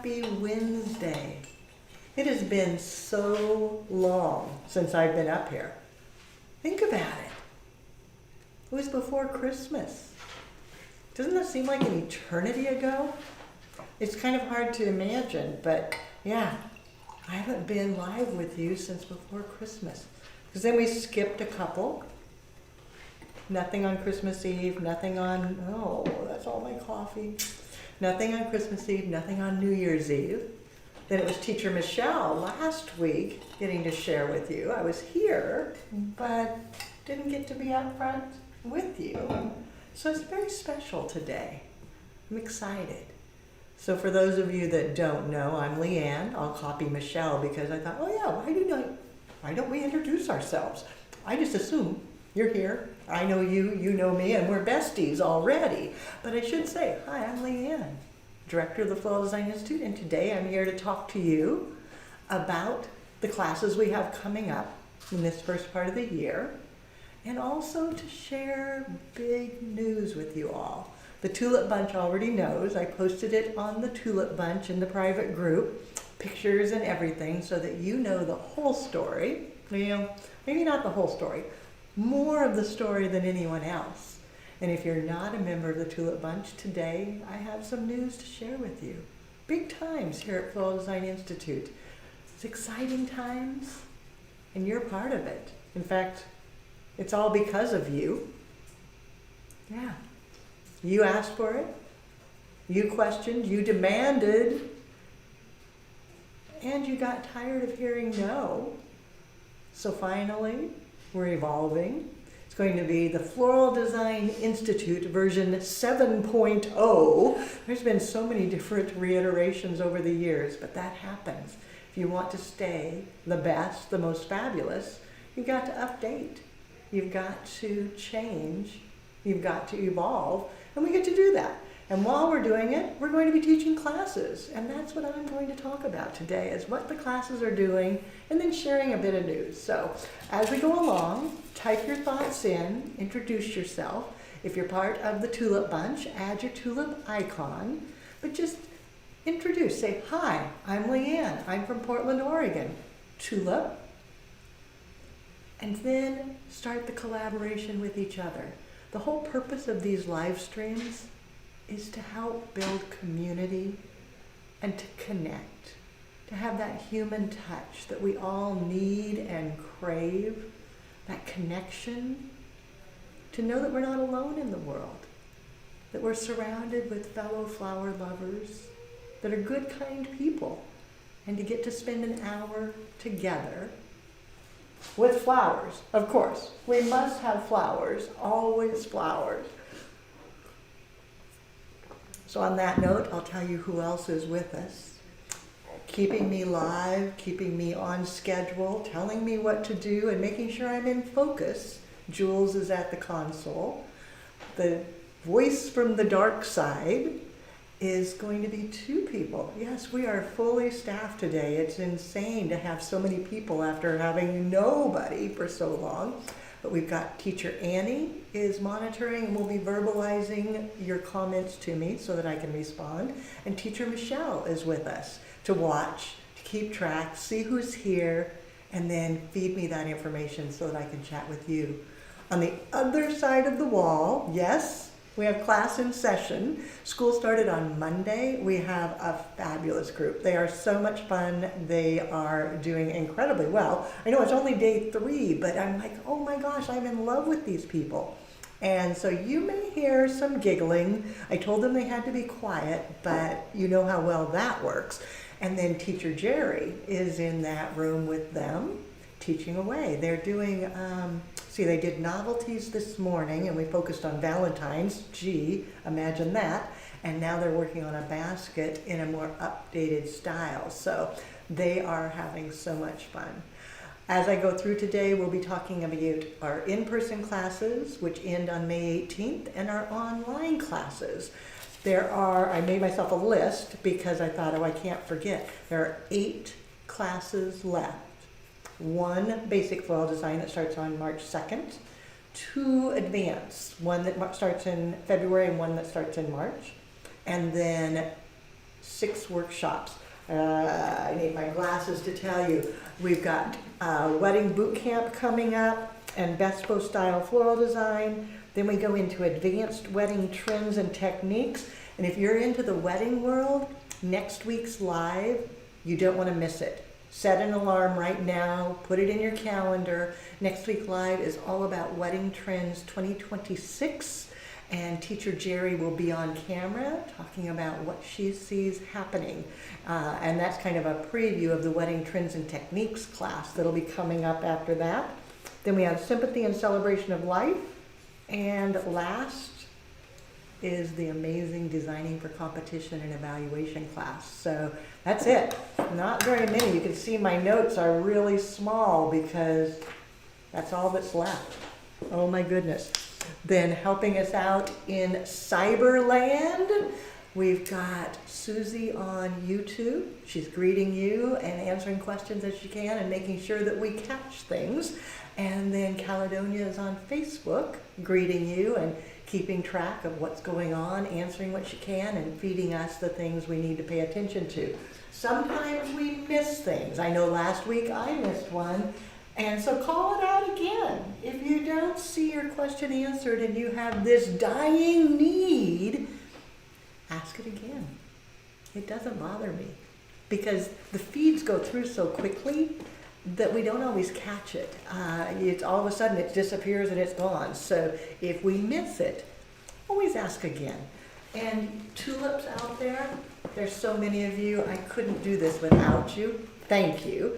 Happy Wednesday. It has been so long since I've been up here. Think about it. It was before Christmas. Doesn't that seem like an eternity ago? It's kind of hard to imagine, but yeah, I haven't been live with you since before Christmas. Because then we skipped a couple. Nothing on Christmas Eve, nothing on, oh, that's all my coffee. Nothing on Christmas Eve, nothing on New Year's Eve. Then it was Teacher Michelle last week getting to share with you. I was here, but didn't get to be up front with you. So it's very special today. I'm excited. So for those of you that don't know, I'm Leanne. I'll copy Michelle because I thought, oh yeah, why don't we introduce ourselves? I just assume you're here. I know you, you know me, and we're besties already. But I should say, hi, I'm Leanne, Director of the Floral Design Institute, and today I'm here to talk to you about the classes we have coming up in this first part of the year, and also to share big news with you all. The Tulip Bunch already knows. I posted it on the Tulip Bunch in the private group, pictures and everything, so that you know the whole story. You know, maybe not the whole story, more of the story than anyone else. And if you're not a member of the Tulip Bunch, today I have some news to share with you. Big times here at Floral Design Institute. It's exciting times, and you're part of it. In fact, it's all because of you. Yeah. You asked for it, you questioned, you demanded, and you got tired of hearing no. So finally, we're evolving. It's going to be the Floral Design Institute version 7.0. There's been so many different reiterations over the years, but that happens. If you want to stay the best, the most fabulous, you've got to update. You've got to change. You've got to evolve, and we get to do that. And while we're doing it, we're going to be teaching classes, and that's what I'm going to talk about today, is what the classes are doing, and then sharing a bit of news. So as we go along, type your thoughts in, introduce yourself. If you're part of the Tulip Bunch, add your tulip icon, but just introduce, say, hi, I'm Leanne, I'm from Portland, Oregon, Tulip, and then start the collaboration with each other. The whole purpose of these live streams is to help build community and to connect, to have that human touch that we all need and crave, that connection, to know that we're not alone in the world, that we're surrounded with fellow flower lovers that are good, kind people, and to get to spend an hour together with flowers, of course. We must have flowers, always flowers. So on that note, I'll tell you who else is with us. Keeping me live, keeping me on schedule, telling me what to do, and making sure I'm in focus. Jules is at the console. The voice from the dark side is going to be two people. Yes, we are fully staffed today. It's insane to have so many people after having nobody for so long. But we've got Teacher Annie is monitoring and will be verbalizing your comments to me so that I can respond. And Teacher Michelle is with us to watch, to keep track, see who's here, and then feed me that information so that I can chat with you. On the other side of the wall, yes, we have class in session. School started on Monday. We have a fabulous group. They are so much fun. They are doing incredibly well. I know it's only day 3, but I'm like, oh my gosh, I'm in love with these people. And so you may hear some giggling. I told them they had to be quiet, but you know how well that works. And then Teacher Jerry is in that room with them, teaching away. They're doing, they did novelties this morning, and we focused on Valentine's. Gee, imagine that. And now they're working on a basket in a more updated style. So they are having so much fun. As I go through today, we'll be talking about our in-person classes, which end on May 18th, and our online classes. I made myself a list because I thought, oh, I can't forget. There are 8 classes left. 1 basic floral design that starts on March 2nd, 2 advanced, one that starts in February and one that starts in March, and then 6 workshops. I need my glasses to tell you. We've got wedding boot camp coming up and bespoke style floral design. Then we go into advanced wedding trends and techniques. And if you're into the wedding world, next week's live, you don't want to miss it. Set an alarm right now, put it in your calendar. Next week live is all about wedding trends 2026. And teacher Jerry will be on camera talking about what she sees happening. And that's kind of a preview of the wedding trends and techniques class that'll be coming up after that. Then we have sympathy and celebration of life. And last is the amazing designing for competition and evaluation class. So that's it. Not very many. You can see my notes are really small because that's all that's left. Oh my goodness. Then helping us out in Cyberland, we've got Susie on YouTube. She's greeting you and answering questions as she can and making sure that we catch things. And then Caledonia is on Facebook greeting you and keeping track of what's going on, answering what she can, and feeding us the things we need to pay attention to. Sometimes we miss things. I know last week I missed one. And so call it out again. If you don't see your question answered and you have this dying need, ask it again. It doesn't bother me because the feeds go through so quickly that we don't always catch it. It's all of a sudden it disappears and it's gone. So if we miss it, always ask again. And tulips out there, there's so many of you. I couldn't do this without you. Thank you.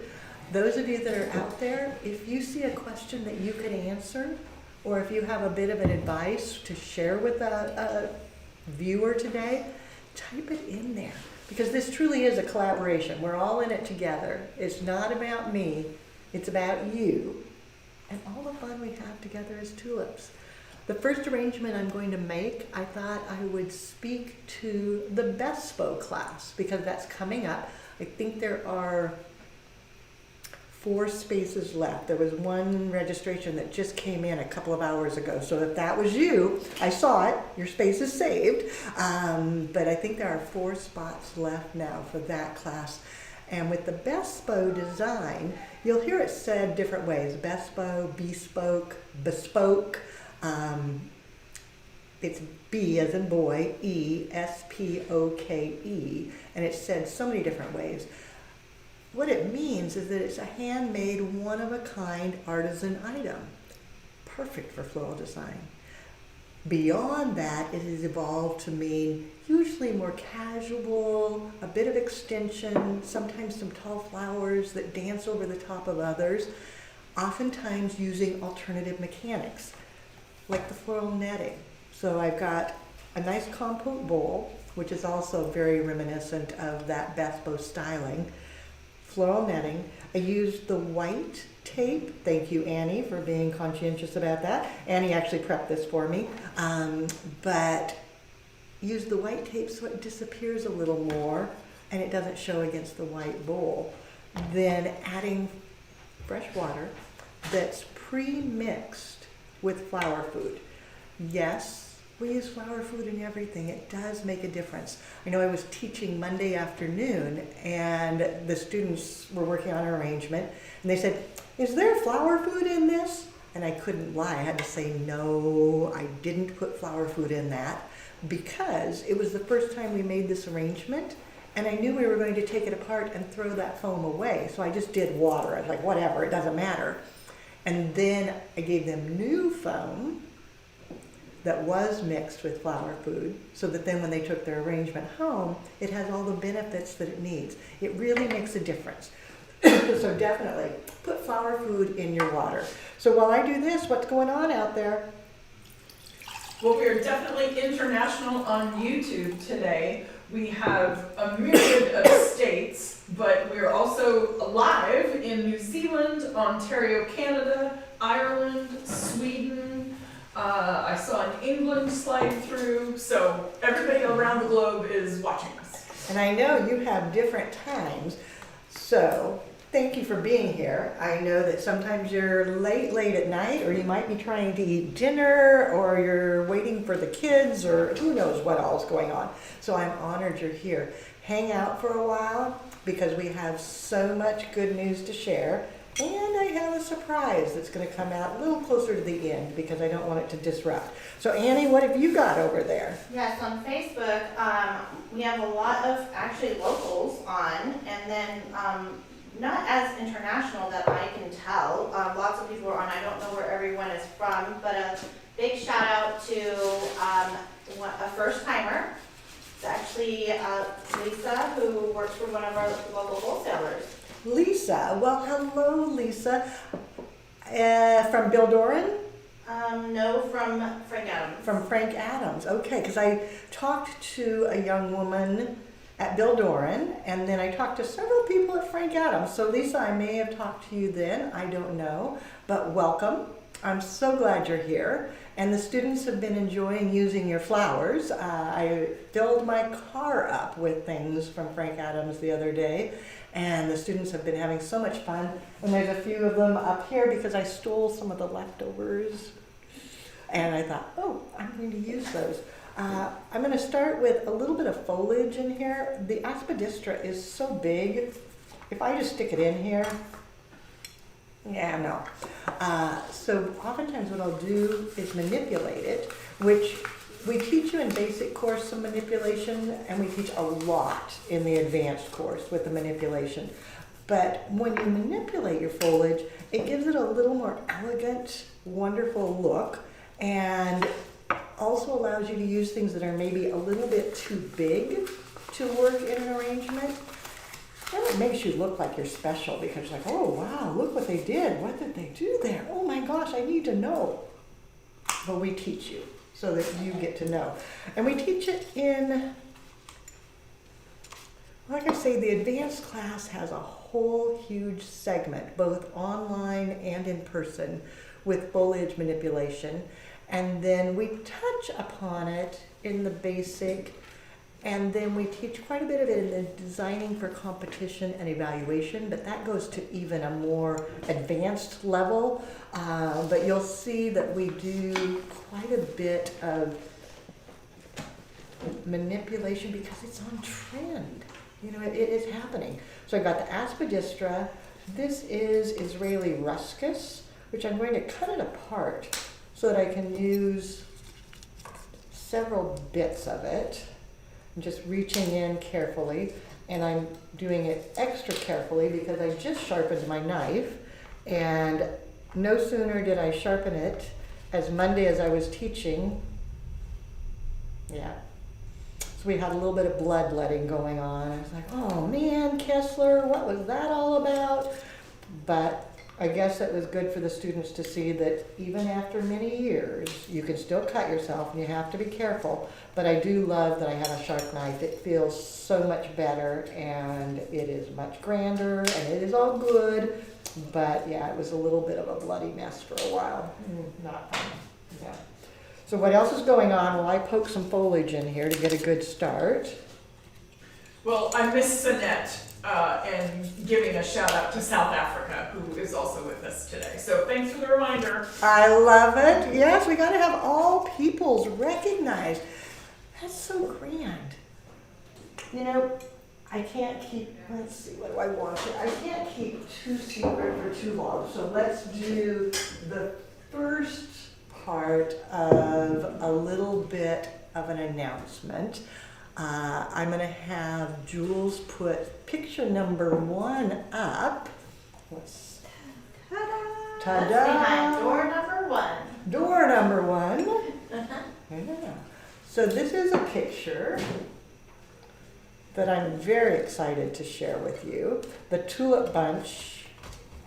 Those of you that are out there, if you see a question that you can answer, or if you have a bit of an advice to share with a viewer today, type it in there. Because this truly is a collaboration. We're all in it together. It's not about me, it's about you. And all the fun we have together as tulips. The first arrangement I'm going to make, I thought I would speak to the bespoke class, because that's coming up. I think there are 4 spaces left. There was one registration that just came in a couple of hours ago. So if that was you, I saw it, your space is saved. But I think there are 4 spots left now for that class. And with the bespoke design, you'll hear it said different ways. Bespoke, bespoke, bespoke. It's B as in boy, E, S-P-O-K-E. And it's said so many different ways. What it means is that it's a handmade, one-of-a-kind artisan item, perfect for floral design. Beyond that, it has evolved to mean usually more casual, a bit of extension, sometimes some tall flowers that dance over the top of others, oftentimes using alternative mechanics, like the floral netting. So I've got a nice compote bowl, which is also very reminiscent of that bespoke styling. Floral netting. I used the white tape. Thank you, Annie, for being conscientious about that. Annie actually prepped this for me. But use the white tape so it disappears a little more and it doesn't show against the white bowl. Then adding fresh water that's pre-mixed with flower food. Yes, we use flower food in everything. It does make a difference. I know I was teaching Monday afternoon and the students were working on an arrangement and they said, "Is there flower food in this?" And I couldn't lie. I had to say, no, I didn't put flower food in that because it was the first time we made this arrangement and I knew we were going to take it apart and throw that foam away. So I just did water. I was like, whatever, it doesn't matter. And then I gave them new foam that was mixed with flower food so that then when they took their arrangement home, it has all the benefits that it needs. It really makes a difference. So definitely put flower food in your water. So while I do this, what's going on out there? Well, we are definitely international on YouTube today. We have a myriad of states, but we're also live in New Zealand, Ontario, Canada, Ireland, Sweden. I saw an England slide through, so everybody around the globe is watching us. And I know you have different times, so Thank you for being here. I know that sometimes you're late at night, or you might be trying to eat dinner, or you're waiting for the kids, or who knows what all's going on. So I'm honored you're here. Hang out for a while because we have so much good news to share. And I have a surprise that's going to come out a little closer to the end because I don't want it to disrupt. So Annie, what have you got over there? Yes, on Facebook, we have a lot of actually locals on, and then not as international that I can tell. Lots of people are on. I don't know where everyone is from, but a big shout out to a first timer. It's actually Lisa, who works for one of our local wholesalers. Lisa. Well, hello, Lisa. From Bill Doran? No, from Frank Adams. From Frank Adams. Okay, because I talked to a young woman at Bill Doran, and then I talked to several people at Frank Adams. So Lisa, I may have talked to you then. I don't know. But welcome. I'm so glad you're here. And the students have been enjoying using your flowers. I filled my car up with things from Frank Adams the other day. And the students have been having so much fun. And there's a few of them up here because I stole some of the leftovers. And I thought, oh, I'm going to use those. I'm going to start with a little bit of foliage in here. The aspidistra is so big. If I just stick it in here, yeah, no. So oftentimes what I'll do is manipulate it, which we teach you in basic course some manipulation, and we teach a lot in the advanced course with the manipulation. But when you manipulate your foliage, it gives it a little more elegant, wonderful look, and also allows you to use things that are maybe a little bit too big to work in an arrangement. And it makes you look like you're special because you're like, oh wow, look what they did. What did they do there? Oh my gosh, I need to know. But we teach you so that you get to know. And we teach it in, like I say, the advanced class has a whole huge segment, both online and in person, with foliage manipulation. And then we touch upon it in the basic, and then we teach quite a bit of it in the designing for competition and evaluation, but that goes to even a more advanced level. But you'll see that we do quite a bit of manipulation because it's on trend. You know, it is happening. So I've got the aspidistra. This is Israeli ruscus, which I'm going to cut it apart so that I can use several bits of it. I'm just reaching in carefully, and I'm doing it extra carefully because I just sharpened my knife, and no sooner did I sharpen it as Monday as I was teaching. Yeah. So we had a little bit of bloodletting going on. I was like, oh man, Kessler, what was that all about? But I guess it was good for the students to see that even after many years, you can still cut yourself and you have to be careful. But I do love that I have a sharp knife. It feels so much better and it is much grander and it is all good. But yeah, it was a little bit of a bloody mess for a while. Not fun. Yeah. So what else is going on? Well, I poke some foliage in here to get a good start. Well, I miss Sinette. And giving a shout out to South Africa, who is also with us today. So thanks for the reminder. I love it. Yes, we got to have all peoples recognized. That's so grand. You know, I can't keep, let's see, what do I want here? I can't keep too secret for too long. So let's do the first part of a little bit of an announcement. I'm going to have Jules put picture number 1 up. Let's, ta-da! Ta-da! That's behind door number 1. Door number 1. Yeah. So this is a picture that I'm very excited to share with you. The tulip bunch,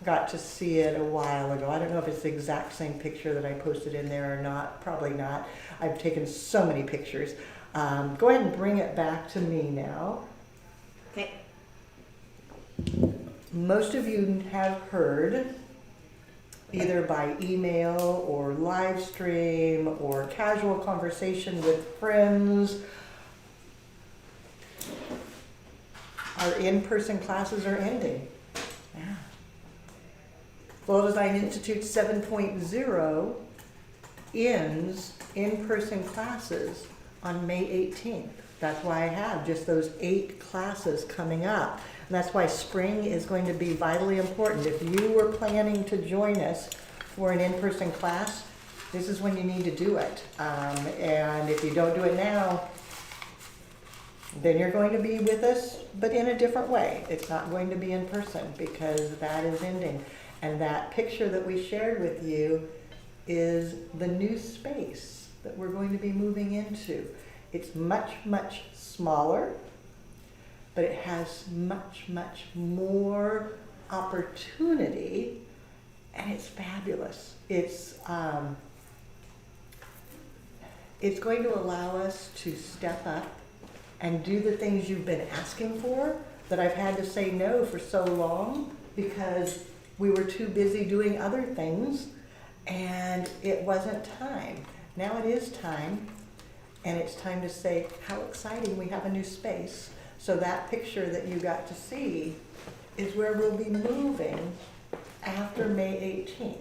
got to see it a while ago. I don't know if it's the exact same picture that I posted in there or not. Probably not. I've taken so many pictures. Go ahead and bring it back to me now. Okay. Most of you have heard, either by email or live stream or casual conversation with friends, our in-person classes are ending. Yeah. Floral Design Institute 7.0 ends in-person classes on May 18th. That's why I have just those 8 classes coming up. And that's why spring is going to be vitally important. If you were planning to join us for an in-person class, this is when you need to do it. And if you don't do it now, then you're going to be with us, but in a different way. It's not going to be in person because that is ending. And that picture that we shared with you is the new space that we're going to be moving into. It's much, much smaller, but it has much, much more opportunity, and it's fabulous. It's going to allow us to step up and do the things you've been asking for that I've had to say no for so long because we were too busy doing other things and it wasn't time. Now it is time, and it's time to say how exciting we have a new space. So that picture that you got to see is where we'll be moving after May 18th.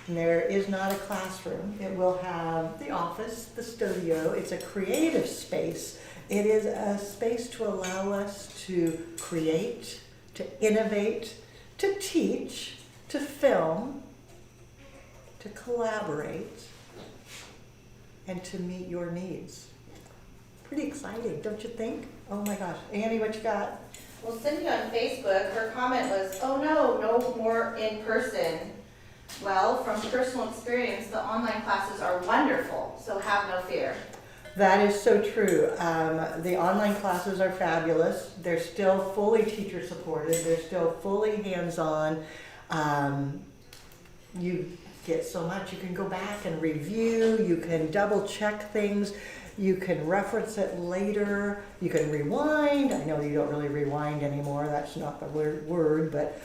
And there is not a classroom. It will have the office, the studio. It's a creative space. It is a space to allow us to create, to innovate, to teach, to film, to collaborate, and to meet your needs. Pretty exciting, don't you think? Oh my gosh. Annie, what you got? Well, Cindy on Facebook, her comment was, oh no more in person. Well, from personal experience, the online classes are wonderful, so have no fear. That is so true. The online classes are fabulous. They're still fully teacher supported. They're still fully hands-on. You get so much. You can go back and review. You can double check things. You can reference it later. You can rewind. I know you don't really rewind anymore. That's not the word, but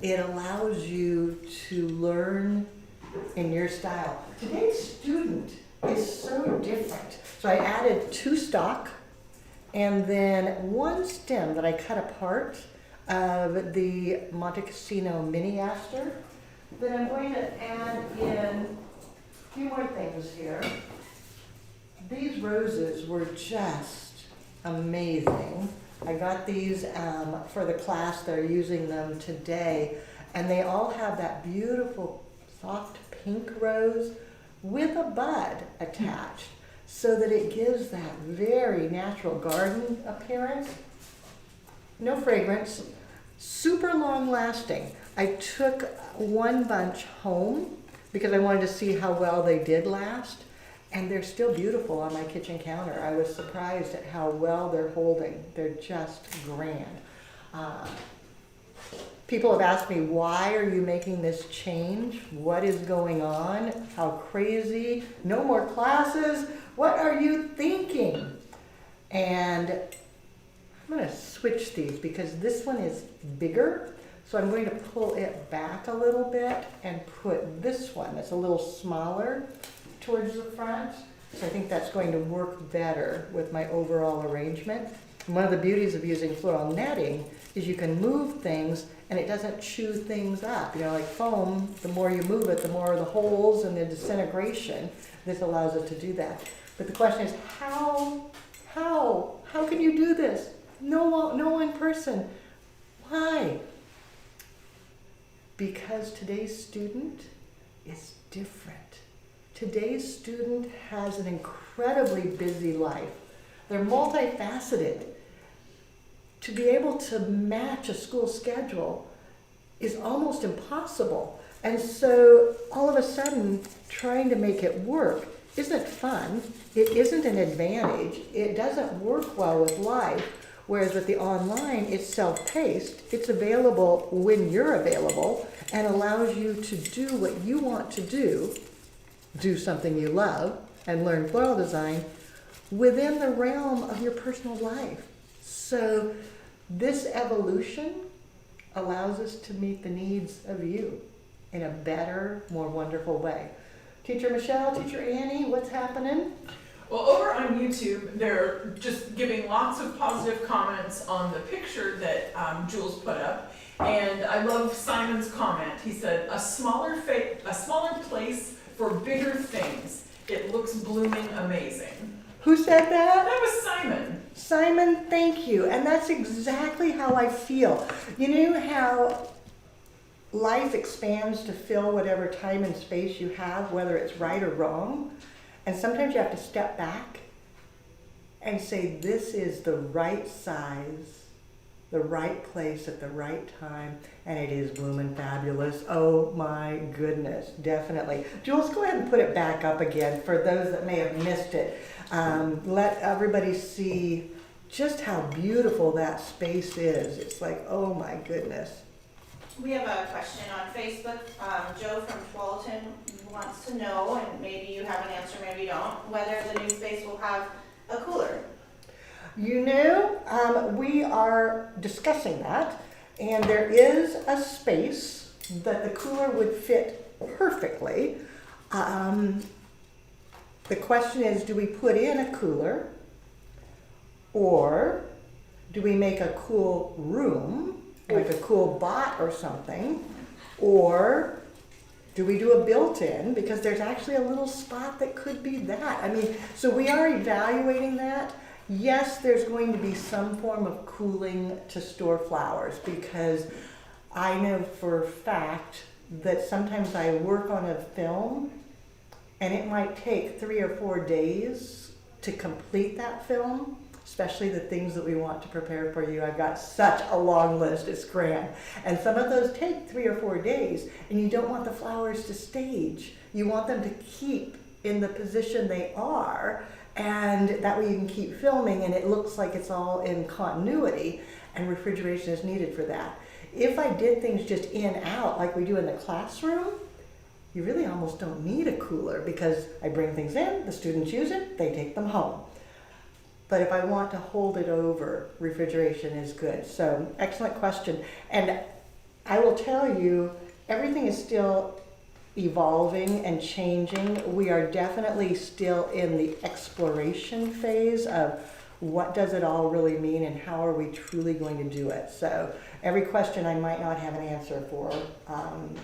it allows you to learn in your style. Today's student is so different. So I added 2 stock and then 1 stem that I cut apart of the Monte Cassino mini aster. Then I'm going to add in a few more things here. These roses were just amazing. I got these for the class. They're using them today. And they all have that beautiful soft pink rose with a bud attached so that it gives that very natural garden appearance. No fragrance, super long lasting. I took 1 bunch home because I wanted to see how well they did last, and they're still beautiful on my kitchen counter. I was surprised at how well they're holding. They're just grand. People have asked me, why are you making this change? What is going on? How crazy? No more classes? What are you thinking? And I'm going to switch these because this one is bigger. So I'm going to pull it back a little bit and put this one that's a little smaller towards the front. So I think that's going to work better with my overall arrangement. And one of the beauties of using floral netting is you can move things and it doesn't chew things up. You know, like foam, the more you move it, the more the holes and the disintegration. This allows it to do that. But the question is, how can you do this? No in person. Why? Because today's student is different. Today's student has an incredibly busy life. They're multifaceted. To be able to match a school schedule is almost impossible. And so all of a sudden, trying to make it work isn't fun. It isn't an advantage. It doesn't work well with life. Whereas with the online, it's self-paced. It's available when you're available and allows you to do what you want to do something you love, and learn floral design within the realm of your personal life. So this evolution allows us to meet the needs of you in a better, more wonderful way. Teacher Michelle, Teacher Annie, what's happening? Well, over on YouTube, they're just giving lots of positive comments on the picture that Jules put up. And I love Simon's comment. He said, a smaller place for bigger things. It looks blooming amazing. Who said that? That was Simon. Simon, thank you. And that's exactly how I feel. You know how life expands to fill whatever time and space you have, whether it's right or wrong? And sometimes you have to step back and say, this is the right size, the right place at the right time, and it is blooming fabulous. Oh my goodness, definitely. Jules, go ahead and put it back up again for those that may have missed it. Let everybody see just how beautiful that space is. It's like, oh my goodness. We have a question on Facebook. Joe from Tualatin wants to know, and maybe you have an answer, maybe you don't, whether the new space will have a cooler. You know, we are discussing that, and there is a space that the cooler would fit perfectly. The question is, do we put in a cooler, or do we make a cool room, like a cool bot or something, or do we do a built-in? Because there's actually a little spot that could be that. I mean, so we are evaluating that. Yes, there's going to be some form of cooling to store flowers, because I know for a fact that sometimes I work on a film and it might take 3 or 4 days to complete that film, especially the things that we want to prepare for you. I've got such a long list, it's grand. And some of those take 3 or 4 days, and you don't want the flowers to stage. You want them to keep in the position they are, and that way you can keep filming and it looks like it's all in continuity, and refrigeration is needed for that. If I did things just in, out, like we do in the classroom, you really almost don't need a cooler, because I bring things in, the students use it, they take them home. But if I want to hold it over, refrigeration is good. So, excellent question. And I will tell you, everything is still evolving and changing. We are definitely still in the exploration phase of what does it all really mean and how are we truly going to do it. So every question I might not have an answer for,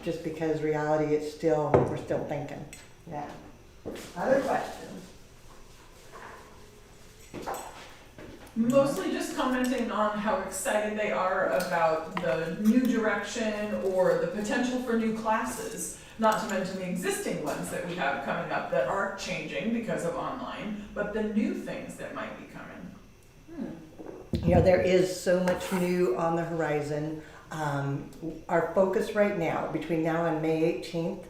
just because reality is still, we're still thinking. Yeah. Other questions? Mostly just commenting on how excited they are about the new direction or the potential for new classes. Not to mention the existing ones that we have coming up that are changing because of online, but the new things that might be coming. You know, there is so much new on the horizon. Our focus right now, between now and May 18th,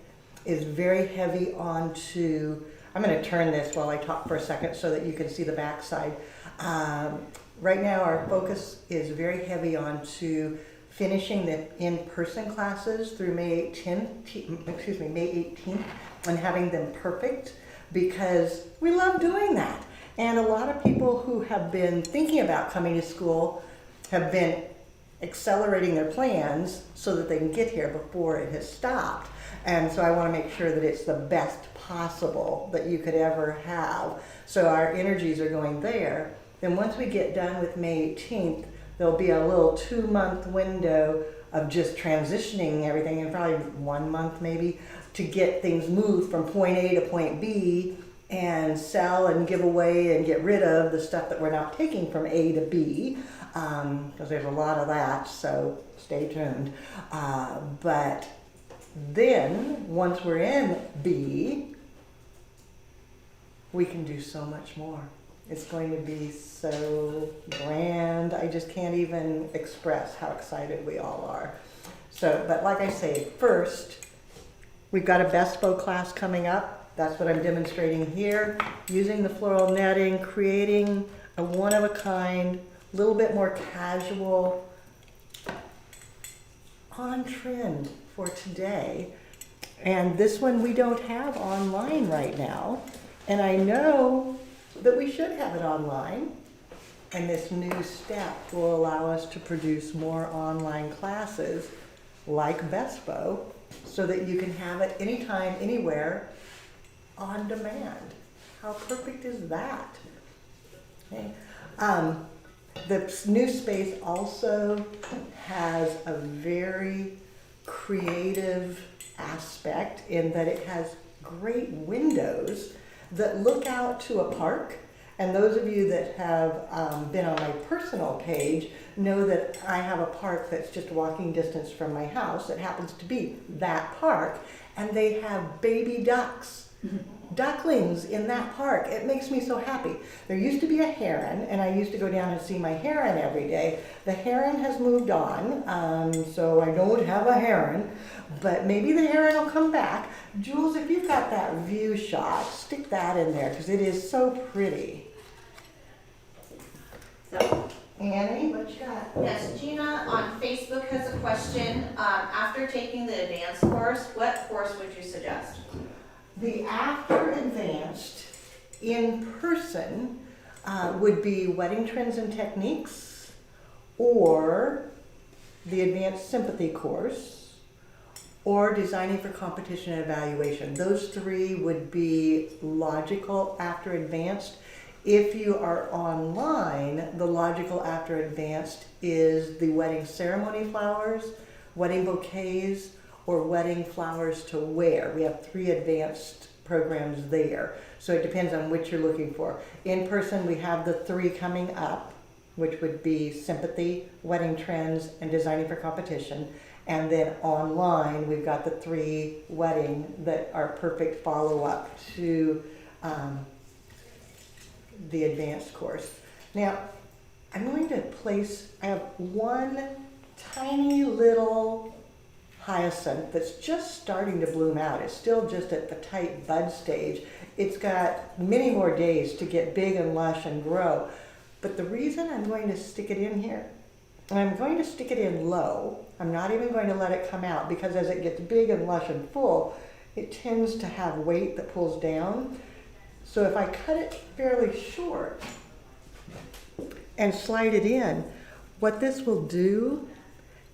is very heavy onto, I'm going to turn this while I talk for a second so that you can see the backside. Right now our focus is very heavy onto finishing the in-person classes through May 18th, and having them perfect, because we love doing that. And a lot of people who have been thinking about coming to school have been accelerating their plans so that they can get here before it has stopped. And so I want to make sure that it's the best possible that you could ever have. So our energies are going there. Then once we get done with May 18th, there'll be a little 2-month window of just transitioning everything, and probably 1 month maybe, to get things moved from point A to point B and sell and give away and get rid of the stuff that we're not taking from A to B, because there's a lot of that, so stay tuned. But then, once we're in B, we can do so much more. It's going to be so grand. I just can't even express how excited we all are. So, but like I say, first, we've got a bespoke class coming up. That's what I'm demonstrating here. Using the floral netting, creating a one-of-a-kind, a little bit more casual, on trend for today. And this one we don't have online right now. And I know that we should have it online, and this new step will allow us to produce more online classes like Bespo, so that you can have it anytime, anywhere, on demand. How perfect is that? Okay. The new space also has a very creative aspect in that it has great windows that look out to a park. And those of you that have been on my personal page know that I have a park that's just walking distance from my house. It happens to be that park. And they have baby ducks, ducklings in that park. It makes me so happy. There used to be a heron, and I used to go down and see my heron every day. The heron has moved on, so I don't have a heron, but maybe the heron will come back. Jules, if you've got that view shot, stick that in there because it is so pretty. So, Annie, what you got? yes, Gina on Facebook has a question. After taking the advanced course, what course would you suggest? The after advanced in person would be Wedding Trends and Techniques or the Advanced Sympathy course or Designing for Competition and Evaluation. Those three would be logical after advanced. If you are online, the logical after advanced is the wedding ceremony flowers, wedding bouquets, or wedding flowers to wear. We have 3 advanced programs there. So it depends on which you're looking for. In person, we have the 3 coming up, which would be Sympathy, Wedding Trends, and Designing for Competition. And then online, we've got the 3 wedding that are perfect follow-up to the advanced course. Now, I'm going to place, I have one tiny little hyacinth that's just starting to bloom out. It's still just at the tight bud stage. It's got many more days to get big and lush and grow. But the reason I'm going to stick it in here, and I'm going to stick it in low, I'm not even going to let it come out because as it gets big and lush and full, it tends to have weight that pulls down. So if I cut it fairly short and slide it in, what this will do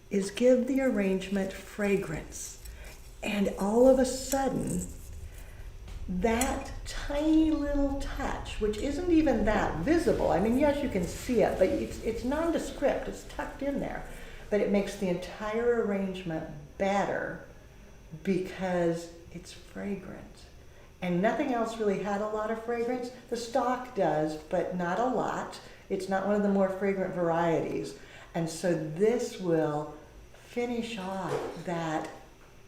is give the arrangement fragrance. And all of a sudden, that tiny little touch, which isn't even that visible, I mean, yes, you can see it, but it's nondescript, it's tucked in there, but it makes the entire arrangement better because it's fragrant. And nothing else really had a lot of fragrance. The stock does, but not a lot. It's not one of the more fragrant varieties. And so this will finish off that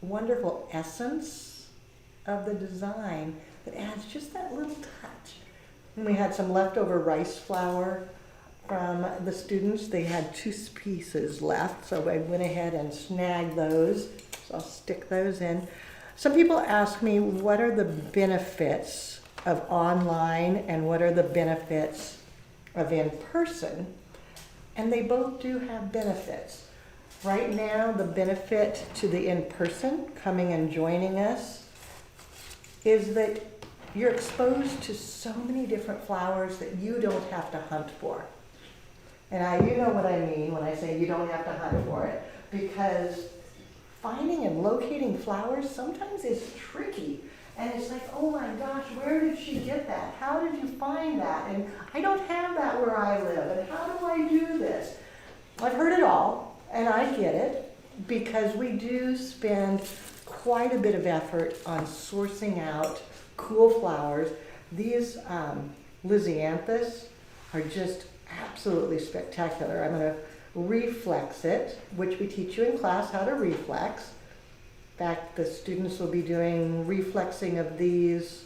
wonderful essence of the design that adds just that little touch. And we had some leftover rice flour from the students. They had 2 pieces left, so I went ahead and snagged those. So I'll stick those in. Some people ask me, what are the benefits of online and what are the benefits of in person? And they both do have benefits. Right now, the benefit to the in-person coming and joining us is that you're exposed to so many different flowers that you don't have to hunt for. And you know what I mean when I say you don't have to hunt for it, because finding and locating flowers sometimes is tricky. And it's like, oh my gosh, where did she get that? How did you find that? And I don't have that where I live. And how do I do this? I've heard it all, and I get it, because we do spend quite a bit of effort on sourcing out cool flowers. These Lysianthus are just absolutely spectacular. I'm going to reflex it, which we teach you in class how to reflex. In fact, the students will be doing reflexing of these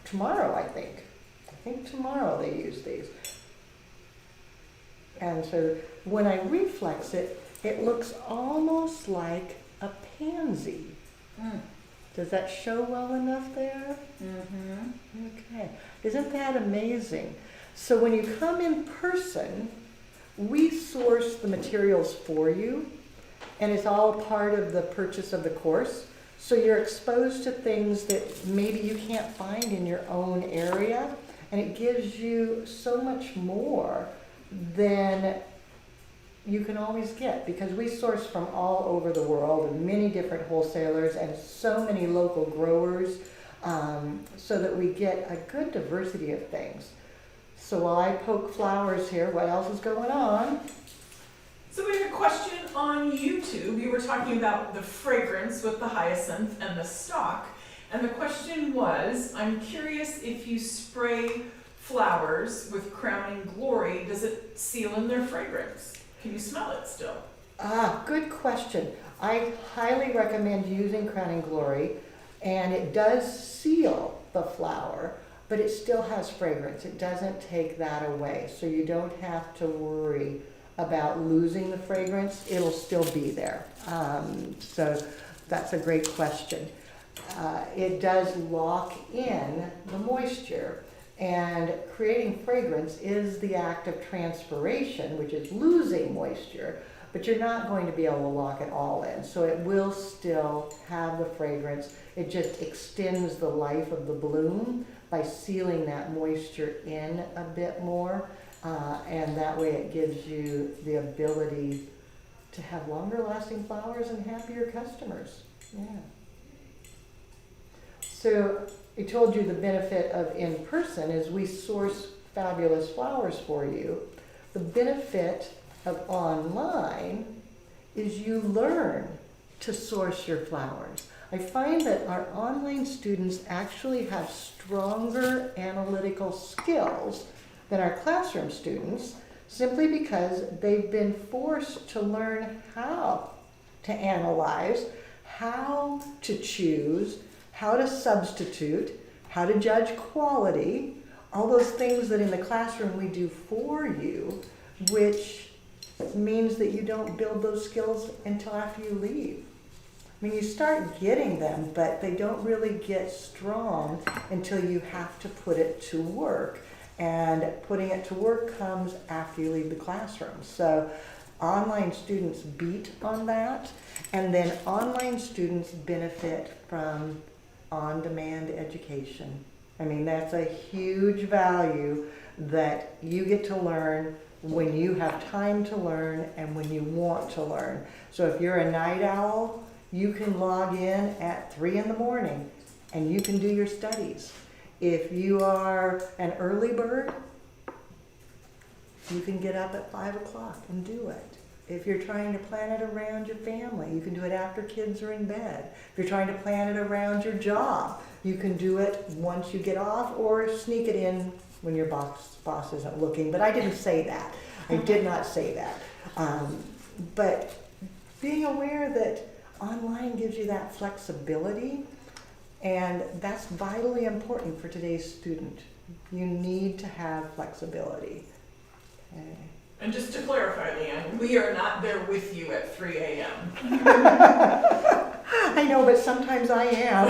tomorrow, I think. I think tomorrow they use these. And so when I reflex it, it looks almost like a pansy. Does that show well enough there? Mm-hmm. Okay. Isn't that amazing? So when you come in person, we source the materials for you, and it's all part of the purchase of the course. So you're exposed to things that maybe you can't find in your own area, and it gives you so much more than you can always get, because we source from all over the world and many different wholesalers and so many local growers. so that we get a good diversity of things. So while I poke flowers here, what else is going on? So we have a question on YouTube. You were talking about the fragrance with the hyacinth and the stalk. And the question was, I'm curious if you spray flowers with crowning glory, does it seal in their fragrance? Can you smell it still? Good question. I highly recommend using crowning glory, and it does seal the flower, but it still has fragrance. It doesn't take that away, so you don't have to worry about losing the fragrance. It'll still be there. So that's a great question. It does lock in the moisture, and creating fragrance is the act of transpiration, which is losing moisture, but you're not going to be able to lock it all in. So it will still have the fragrance. It just extends the life of the bloom by sealing that moisture in a bit more. And that way it gives you the ability to have longer lasting flowers and happier customers. Yeah. So I told you the benefit of in-person is we source fabulous flowers for you. The benefit of online is you learn to source your flowers. I find that our online students actually have stronger analytical skills than our classroom students, simply because they've been forced to learn how to analyze, how to choose, how to substitute, how to judge quality, all those things that in the classroom we do for you, which means that you don't build those skills until after you leave. I mean, you start getting them, but they don't really get strong until you have to put it to work. And putting it to work comes after you leave the classroom. So online students beat on that, and then online students benefit from on-demand education. I mean, that's a huge value that you get to learn when you have time to learn and when you want to learn. So if you're a night owl, you can log in at 3 in the morning and you can do your studies. If you are an early bird, you can get up at 5 o'clock and do it. If you're trying to plan it around your family, you can do it after kids are in bed. If you're trying to plan it around your job, you can do it once you get off or sneak it in when your boss isn't looking. But I didn't say that. I did not say that. But being aware that online gives you that flexibility, and that's vitally important for today's student. You need to have flexibility. Okay. And just to clarify, Leanne, we are not there with you at 3 a.m. I know, but sometimes I am.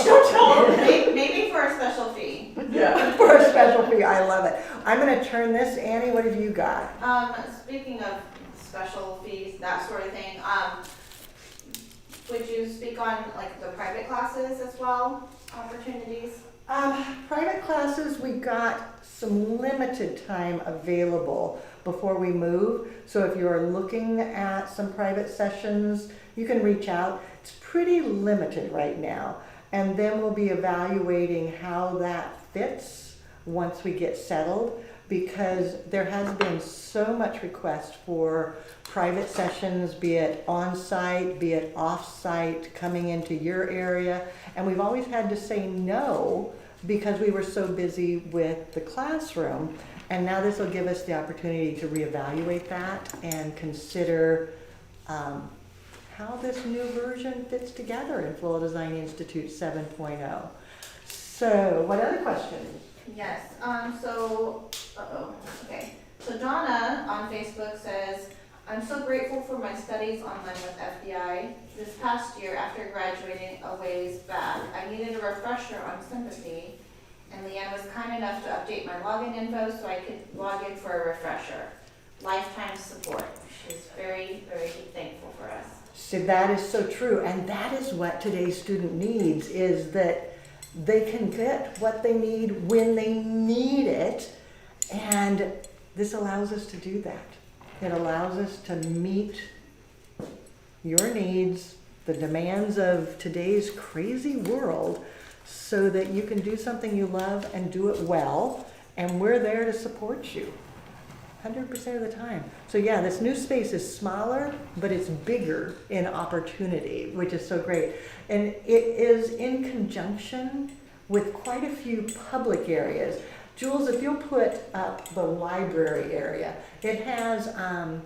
Don't tell them. Maybe for a special fee. Yeah. For a special fee, I love it. I'm gonna turn this, Annie, what have you got? Speaking of special fees, that sort of thing, would you speak on like the private classes as well, opportunities? Private classes, we've got some limited time available before we move. So if you're looking at some private sessions, you can reach out. It's pretty limited right now. And then we'll be evaluating how that fits once we get settled, because there has been so much request for private sessions, be it on-site, be it off-site, coming into your area. And we've always had to say no because we were so busy with the classroom. And now this will give us the opportunity to reevaluate that and consider how this new version fits together in Floral Design Institute 7.0. So what other questions? Yes, okay. So Donna on Facebook says, I'm so grateful for my studies online with FDI. This past year, after graduating a ways back, I needed a refresher on Sympathy, and Leanne was kind enough to update my login info so I could log in for a refresher. Lifetime support. She's very, very thankful for us. So that is so true, and that is what today's student needs, is that they can get what they need when they need it, and this allows us to do that. It allows us to meet your needs the demands of today's crazy world so that you can do something you love and do it well, and we're there to support you 100% of the time. So yeah, this new space is smaller, but it's bigger in opportunity, which is so great. And it is in conjunction with quite a few public areas. Jules, if you'll put up the library area, it has a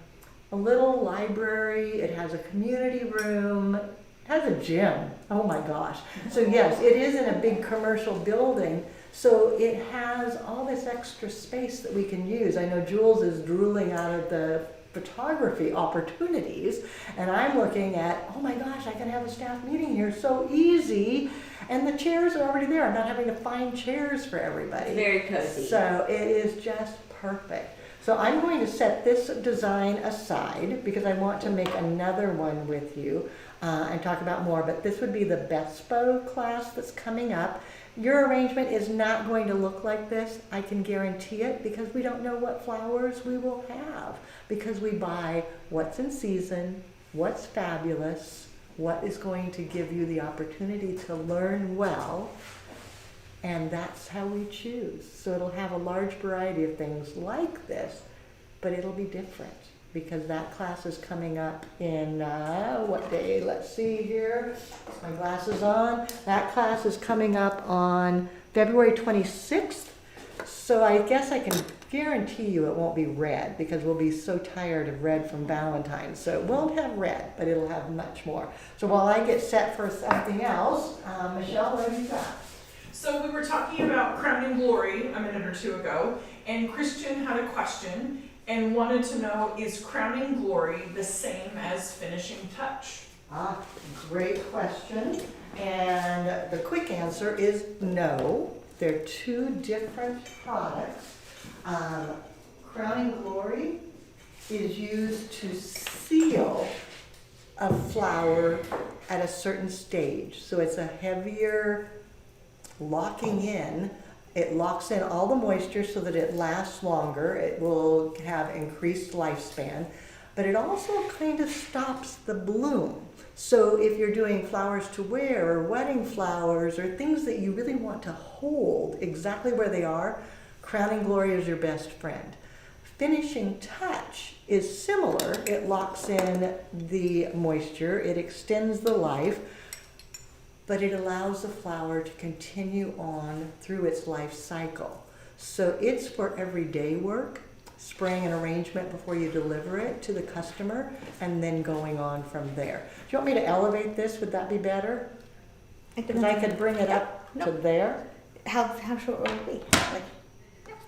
little library, it has a community room, it has a gym. Oh my gosh. So yes, it is in a big commercial building. So it has all this extra space that we can use. I know Jules is drooling out of the photography opportunities, and I'm looking at, oh my gosh, I can have a staff meeting here so easy, and the chairs are already there. I'm not having to find chairs for everybody. Very cozy. So it is just perfect. So I'm going to set this design aside because I want to make another one with you and talk about more, but this would be the bespoke class that's coming up. Your arrangement is not going to look like this, I can guarantee it, because we don't know what flowers we will have, because we buy what's in season, what's fabulous, what is going to give you the opportunity to learn well, and that's how we choose. So it'll have a large variety of things like this, but it'll be different, because that class is coming up in, what day? Let's see here. My glasses on. That class is coming up on February 26th. So I guess I can guarantee you it won't be red, because we'll be so tired of red from Valentine's. So it won't have red, but it'll have much more. So while I get set for something else, Michelle, what have you got? So we were talking about Crowning Glory a minute or two ago, and Christian had a question and wanted to know, is Crowning Glory the same as Finishing Touch? Great question. And the quick answer is no. They're two different products. Crowning Glory is used to seal a flower at a certain stage. So it's a heavier locking in. It locks in all the moisture so that it lasts longer. It will have increased lifespan, but it also kind of stops the bloom. So if you're doing flowers to wear or wedding flowers or things that you really want to hold exactly where they are, Crowning Glory is your best friend. Finishing Touch is similar. It locks in the moisture, it extends the life, but it allows the flower to continue on through its life cycle. So it's for everyday work, spraying an arrangement before you deliver it to the customer, and then going on from there. Do you want me to elevate this? Would that be better? Because I could bring it up to there. How short will it be? Like,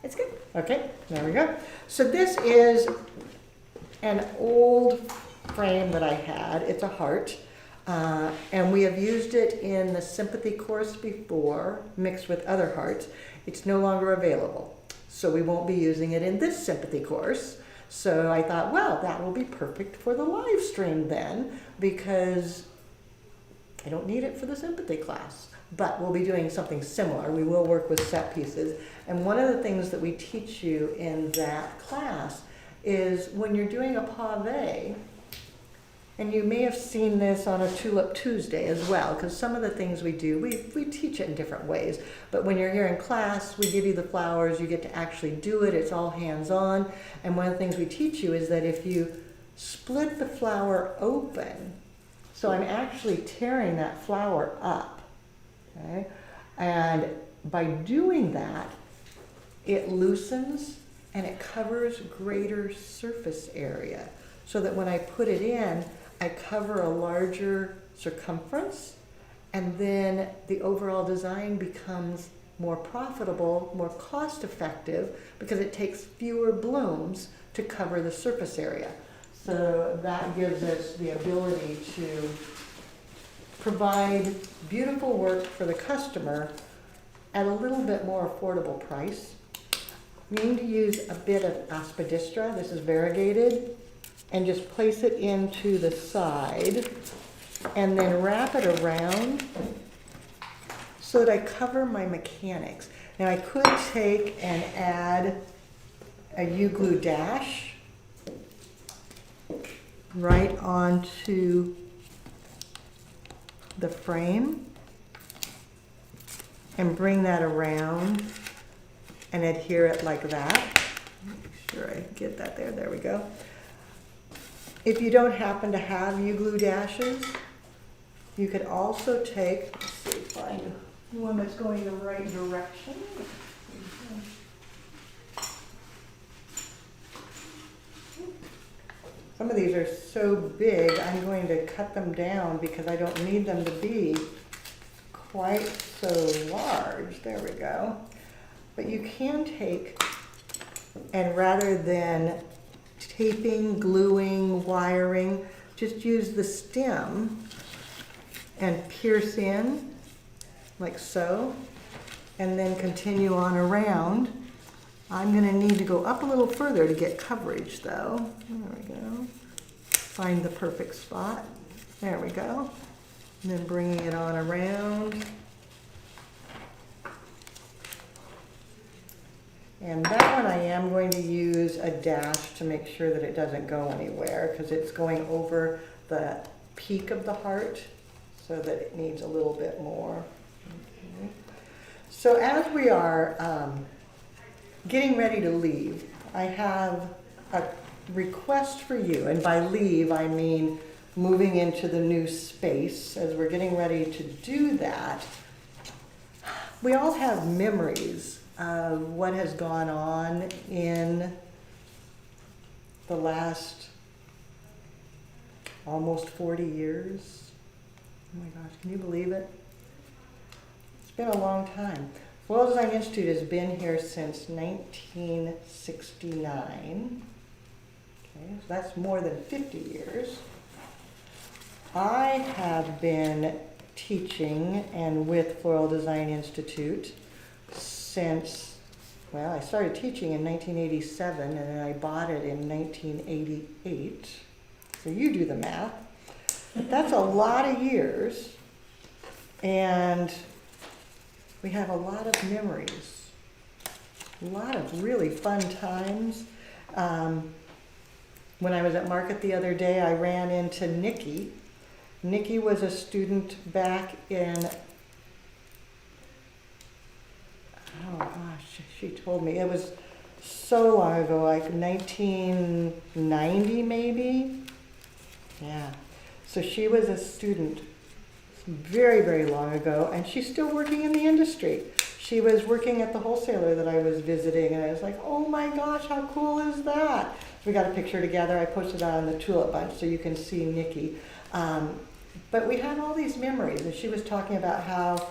it's good. Okay, there we go. So this is an old frame that I had. It's a heart. And we have used it in the Sympathy course before, mixed with other hearts. It's no longer available. So we won't be using it in this Sympathy course. So I thought, well, that will be perfect for the live stream then, because I don't need it for the Sympathy class. But we'll be doing something similar. We will work with set pieces. And one of the things that we teach you in that class is when you're doing a pave, and you may have seen this on a Tulip Tuesday as well, because some of the things we do, we teach it in different ways. But when you're here in class, we give you the flowers, you get to actually do it, it's all hands-on. And one of the things we teach you is that if you split the flower open, so I'm actually tearing that flower up, okay? And by doing that, it loosens and it covers greater surface area, so that when I put it in, I cover a larger circumference, and then the overall design becomes more profitable, more cost effective, because it takes fewer blooms to cover the surface area. So that gives us the ability to provide beautiful work for the customer at a little bit more affordable price. You need to use a bit of aspidistra, this is variegated, and just place it into the side and then wrap it around so that I cover my mechanics. Now I could take and add a U-glue dash right onto the frame and bring that around and adhere it like that. Make sure I get that there. There we go. If you don't happen to have U-glue dashes, you could also take, let's see, find one that's going the right direction. Some of these are so big, I'm going to cut them down because I don't need them to be quite so large. There we go. But you can take, and rather than taping, gluing, wiring, just use the stem and pierce in like so, and then continue on around. I'm gonna need to go up a little further to get coverage though. There we go. Find the perfect spot. There we go. And then bringing it on around. And that one I am going to use a dash to make sure that it doesn't go anywhere because it's going over the peak of the heart so that it needs a little bit more. Okay. So as we are getting ready to leave, I have a request for you, and by leave I mean moving into the new space. As we're getting ready to do that, we all have memories of what has gone on in the last almost 40 years. Oh my gosh, can you believe it? It's been a long time. Floral Design Institute has been here since 1969. Okay, so that's more than 50 years. I have been teaching and with Floral Design Institute since, well, I started teaching in 1987 and then I bought it in 1988. So you do the math. That's a lot of years. And we have a lot of memories, a lot of really fun times. When I was at market the other day, I ran into Nikki. Nikki was a student back in, oh gosh, she told me, it was so long ago, like 1990 maybe? Yeah. So she was a student very, very long ago, and she's still working in the industry. She was working at the wholesaler that I was visiting, and I was like, oh my gosh, how cool is that? We got a picture together. I posted that on the Tulip Bunch so you can see Nikki. But we had all these memories, and she was talking about how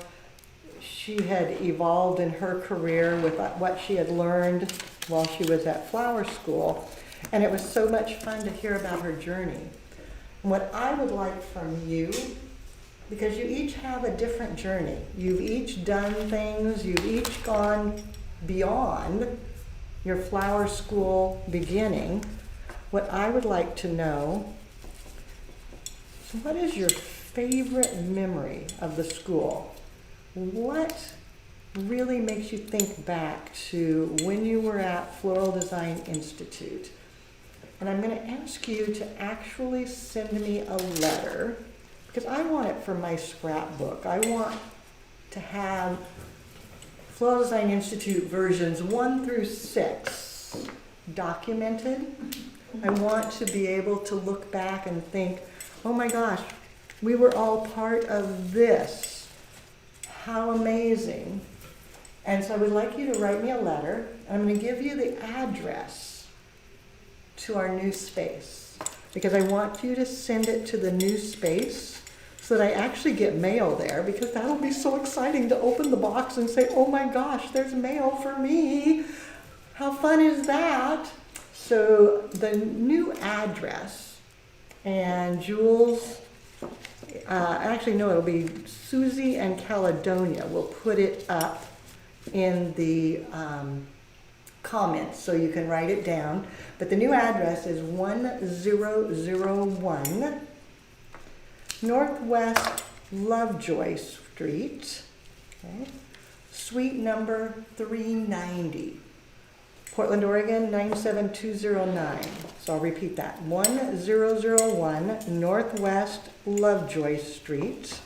she had evolved in her career with what she had learned while she was at flower school, and it was so much fun to hear about her journey. And what I would like from you, because you each have a different journey, you've each done things, you've each gone beyond your flower school beginning, what I would like to know, so what is your favorite memory of the school? What really makes you think back to when you were at Floral Design Institute? And I'm going to ask you to actually send me a letter, because I want it for my scrapbook. I want to have Floral Design Institute versions 1 through 6 documented. I want to be able to look back and think, oh my gosh, we were all part of this. How amazing. And so I would like you to write me a letter. I'm going to give you the address to our new space, because I want you to send it to the new space so that I actually get mail there, because that'll be so exciting to open the box and say, oh my gosh, there's mail for me. How fun is that? So the new address, and Jules, actually no, it'll be Susie and Caledonia will put it up in the comments so you can write it down. But the new address is 1001 Northwest Lovejoy Street, okay, suite number 390, Portland, Oregon 97209. So I'll repeat that, 1001 Northwest Lovejoy Street,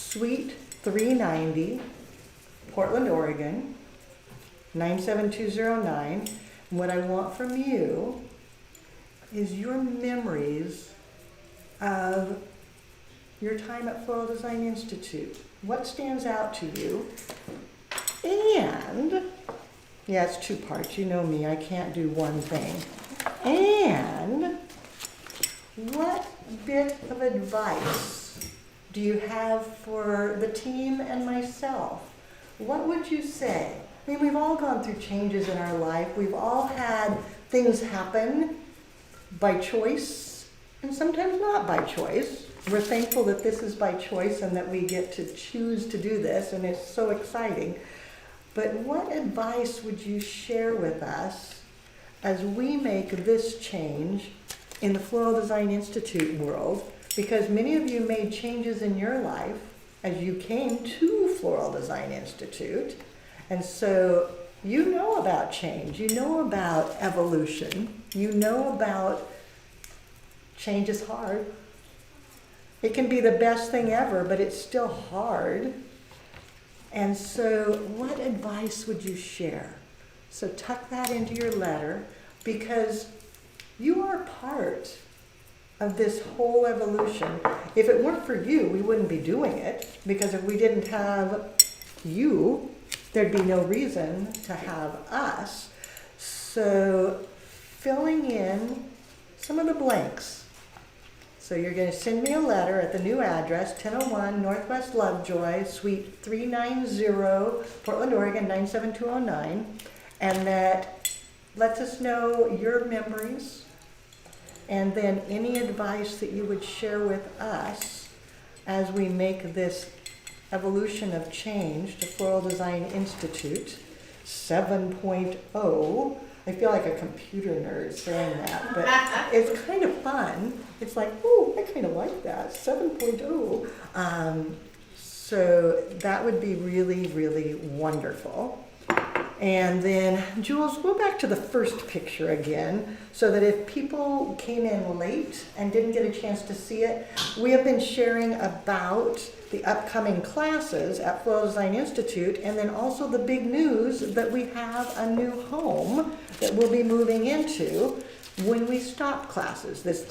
Suite 390, Portland, Oregon, 97209. And what I want from you is your memories of your time at Floral Design Institute. What stands out to you? And, yeah, it's two parts. You know me, I can't do one thing. And what bit of advice do you have for the team and myself? What would you say? I mean, we've all gone through changes in our life. We've all had things happen by choice and sometimes not by choice. We're thankful that this is by choice and that we get to choose to do this, and it's so exciting. But what advice would you share with us as we make this change in the Floral Design Institute world? Because many of you made changes in your life as you came to Floral Design Institute. And so you know about change, you know about evolution, you know about change is hard. It can be the best thing ever, but it's still hard. And so what advice would you share? So tuck that into your letter, because you are part of this whole evolution. If it weren't for you, we wouldn't be doing it, because if we didn't have you, there'd be no reason to have us. So filling in some of the blanks. So you're going to send me a letter at the new address, 1001 Northwest Lovejoy, Suite 390, Portland, Oregon, 97209, and that lets us know your memories and then any advice that you would share with us as we make this evolution of change to Floral Design Institute 7.0. I feel like a computer nerd saying that, but it's kind of fun. It's like, oh, I kind of like that, 7.0. So that would be really, really wonderful. And then, Jules, go back to the first picture again, so that if people came in late and didn't get a chance to see it, we have been sharing about the upcoming classes at Floral Design Institute, and then also the big news that we have a new home that we'll be moving into when we stop classes. This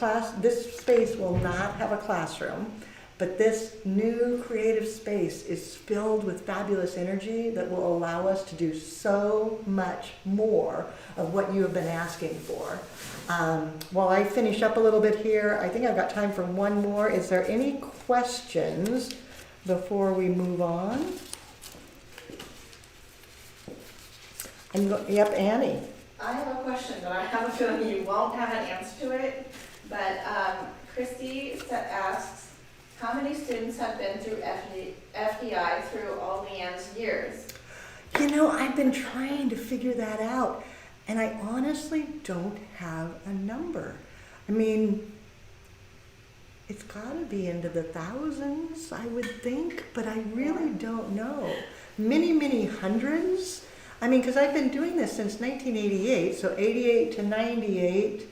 space will not have a classroom, but this new creative space is filled with fabulous energy that will allow us to do so much more of what you have been asking for. While I finish up a little bit here, I think I've got time for one more. Is there any questions before we move on? Yep, Annie. I have a question, but I have a feeling you won't have an answer to it. But Christy asks, how many students have been through FDI through all Leanne's years? You know, I've been trying to figure that out, and I honestly don't have a number. I mean, it's got to be into the thousands, I would think, but I really don't know. Many, many hundreds. I mean, because I've been doing this since 1988, so 88 to 98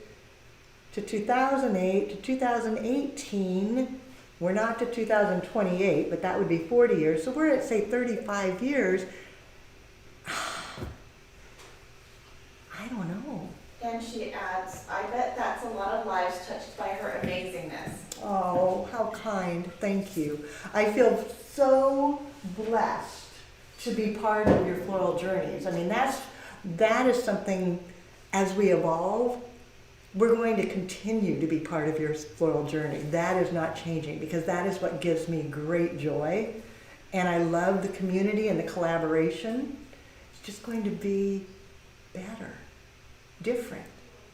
to 2008 to 2018. We're not to 2028, but that would be 40 years. So we're at, say, 35 years. I don't know. And she adds, I bet that's a lot of lives touched by her amazingness. Oh, how kind. Thank you. I feel so blessed to be part of your floral journeys. I mean, that is something, as we evolve, we're going to continue to be part of your floral journey. That is not changing, because that is what gives me great joy. And I love the community and the collaboration. It's just going to be better, different,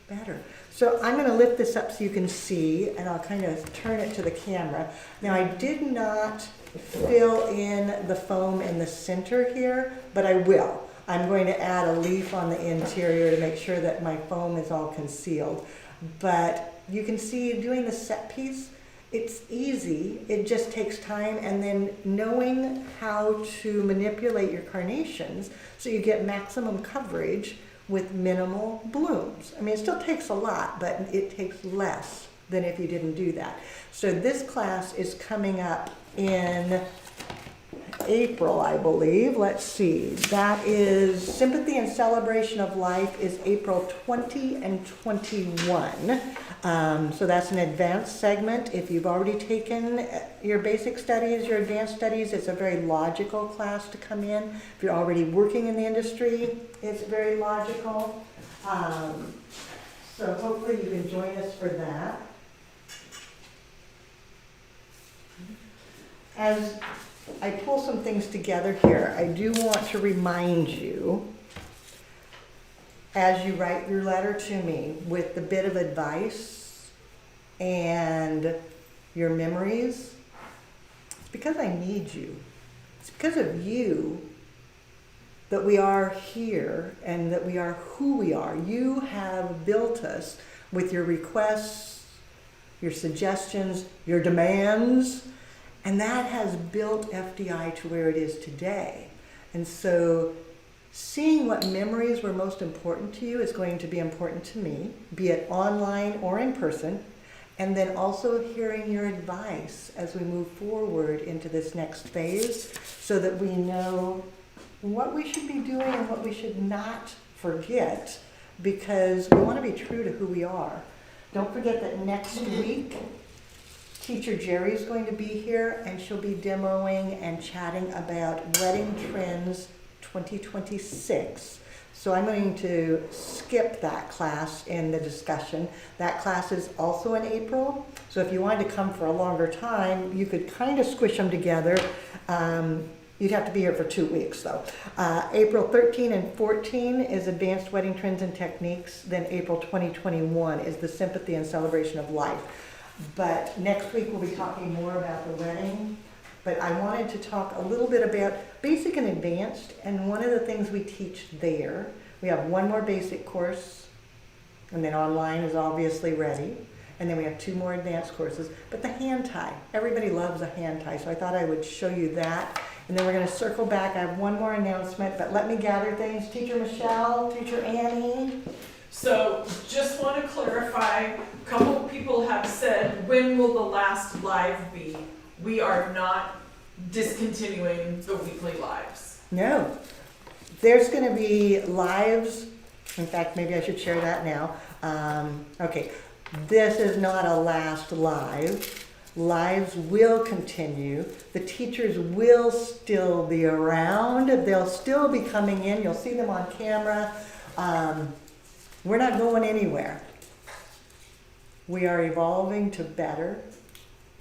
better. So I'm going to lift this up so you can see, and I'll kind of turn it to the camera. Now, I did not fill in the foam in the center here, but I will. I'm going to add a leaf on the interior to make sure that my foam is all concealed. But you can see doing the set piece, it's easy. It just takes time, and then knowing how to manipulate your carnations so you get maximum coverage with minimal blooms. I mean, it still takes a lot, but it takes less than if you didn't do that. So this class is coming up in April, I believe. Let's see. That is Sympathy and Celebration of Life is April 20 and 21. So that's an advanced segment. If you've already taken your basic studies, your advanced studies, it's a very logical class to come in. If you're already working in the industry, it's very logical. So hopefully you can join us for that. As I pull some things together here, I do want to remind you, as you write your letter to me with the bit of advice and your memories, it's because I need you. It's because of you that we are here and that we are who we are. You have built us with your requests, your suggestions, your demands, and that has built FDI to where it is today. And so seeing what memories were most important to you is going to be important to me, be it online or in person, and then also hearing your advice as we move forward into this next phase so that we know what we should be doing and what we should not forget, because we want to be true to who we are. Don't forget that next week, Teacher Jerry's going to be here, and she'll be demoing and chatting about Wedding Trends 2026. So I'm going to skip that class in the discussion. That class is also in April. So if you wanted to come for a longer time, you could kind of squish them together. You'd have to be here for 2 weeks though. April 13 and 14 is Advanced Wedding Trends and Techniques. Then April 2021 is the Sympathy and Celebration of Life. But next week we'll be talking more about the wedding. But I wanted to talk a little bit about basic and advanced, and one of the things we teach there, we have one more basic course, and then online is obviously ready, and then we have 2 more advanced courses. But the hand tie, everybody loves a hand tie, so I thought I would show you that. And then we're going to circle back. I have one more announcement, but let me gather things. Teacher Michelle, Teacher Annie. So just want to clarify, a couple of people have said, when will the last live be? We are not discontinuing the weekly lives. No, there's going to be lives. In fact, maybe I should share that now. Okay, this is not a last live. Lives will continue. The teachers will still be around. They'll still be coming in. You'll see them on camera. We're not going anywhere. We are evolving to better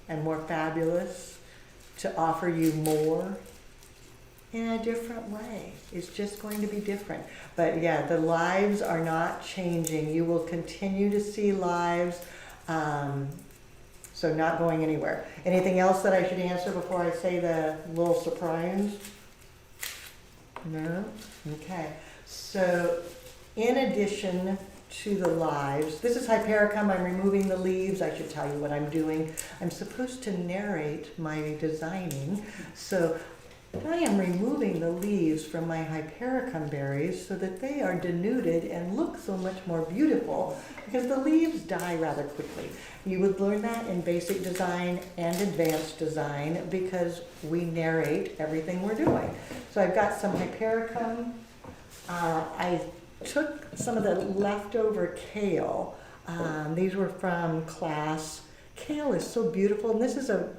and more fabulous, to offer you more in a different way. It's just going to be different. But yeah, the lives are not changing. You will continue to see lives, so not going anywhere. Anything else that I should answer before I say the little surprise? No? Okay. So in addition to the lives, this is Hypericum. I'm removing the leaves. I should tell you what I'm doing. I'm supposed to narrate my designing. So I am removing the leaves from my Hypericum berries so that they are denuded and look so much more beautiful, because the leaves die rather quickly. You would learn that in basic design and advanced design because we narrate everything we're doing. So I've got some Hypericum. I took some of the leftover kale. These were from class. Kale is so beautiful, and this is a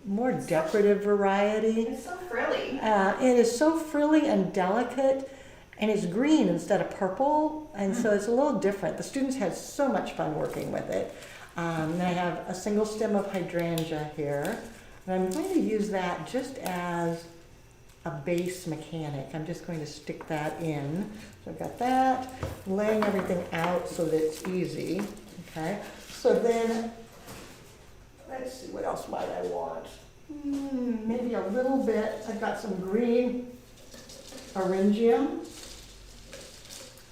more decorative variety. It's so frilly. It is so frilly and delicate, and it's green instead of purple, and so it's a little different. The students had so much fun working with it. And I have a single stem of hydrangea here, and I'm going to use that just as a base mechanic. I'm just going to stick that in. So I've got that, laying everything out so that it's easy. Okay, so then let's see, what else might I want? Maybe a little bit. I've got some green orangium.